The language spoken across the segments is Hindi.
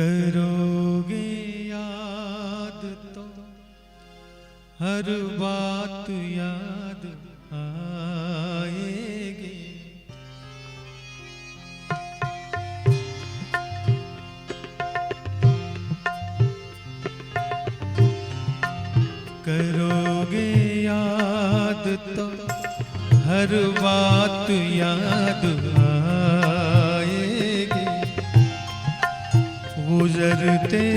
करोगे याद तो हर बात याद आएगी। करोगे याद तो हर बात याद आएगी। गुजरते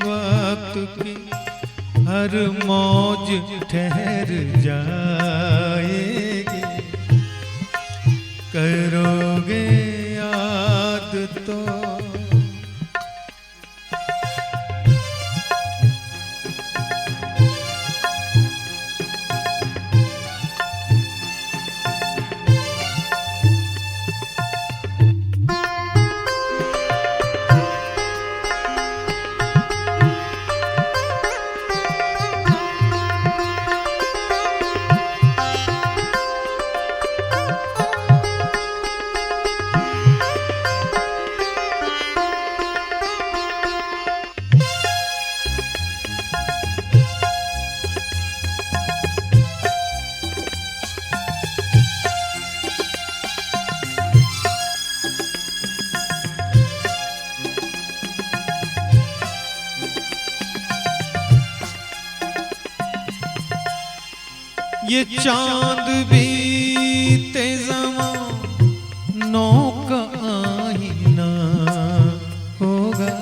वक्त की हर मौज ठहर जाएगी। करोगे याद तो ये चांद भी ज़मानों का आईना होगा।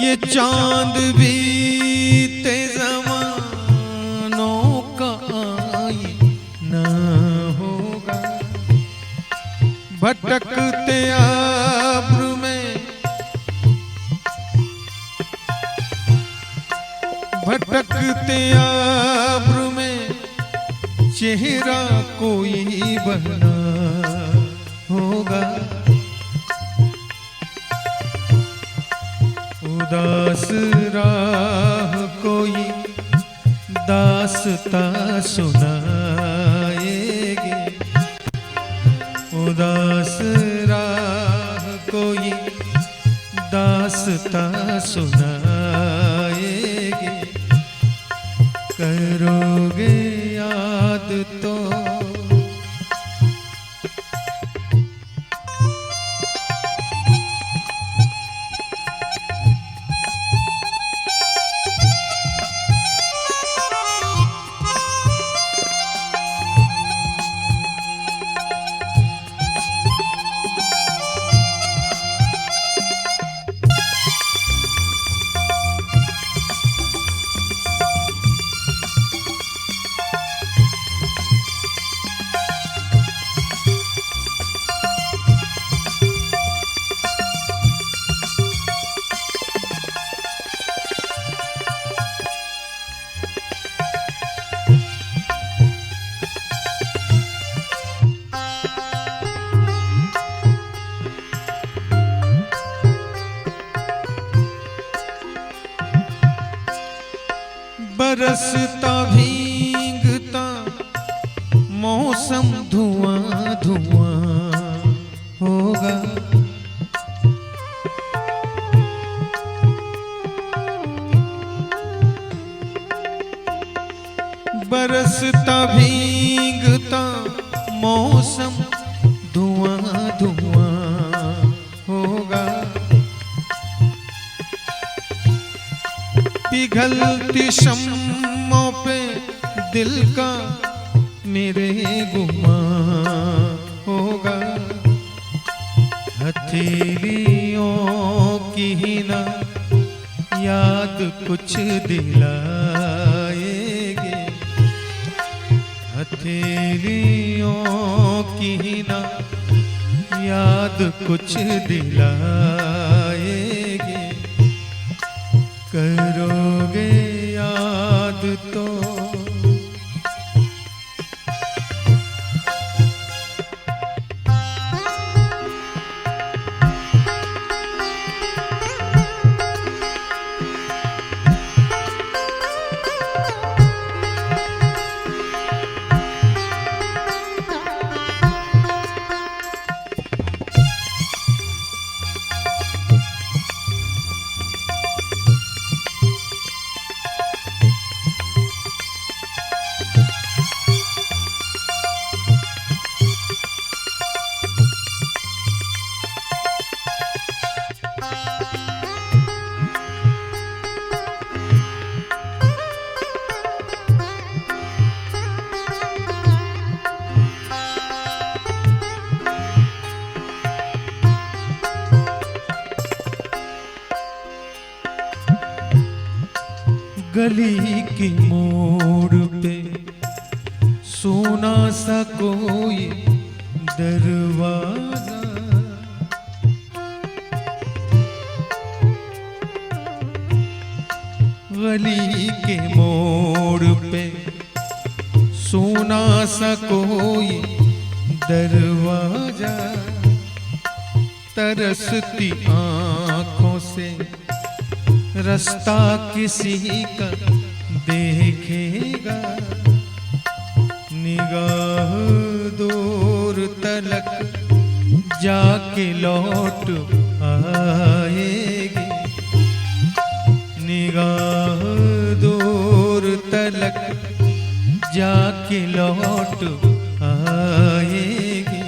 ये चांद भी ज़मानों का आईना होगा। भटकते अब्र में भटकते अब्र में चेहरा कोई बना होगा। उदास राह कोई दास्तां सुनाएगी। उदास राह कोई दास्तां सुनाएगी। करोगे याद तो बरसता भींगता मौसम धुआं धुआं होगा। बरसता भींगता मौसम धुआं धुआं होगा। पिघलती शम्मों पे दिल का मेरे गुमां होगा। हथेलियों की ही ना याद कुछ दिलाएगी। हथेलियों की ही ना याद कुछ दिलाएगी। करोगे याद तो गली की मोड़ पे सोना सा कोई दरवाजा, गली के मोड़ पे सोना सा कोई दरवाजा, तरसती आंखों से रास्ता किसी का देखेगा, निगाह दूर तलक जाके लौट आएगी, निगाह दूर तलक जाके लौट आएगी।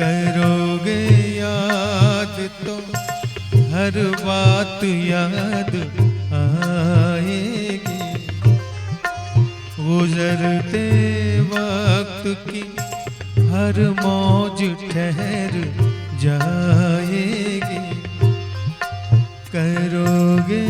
करोगे याद तो हर बात याद आएगी, गुजरते वक्त की हर मौज ठहर जाएगी। करोगे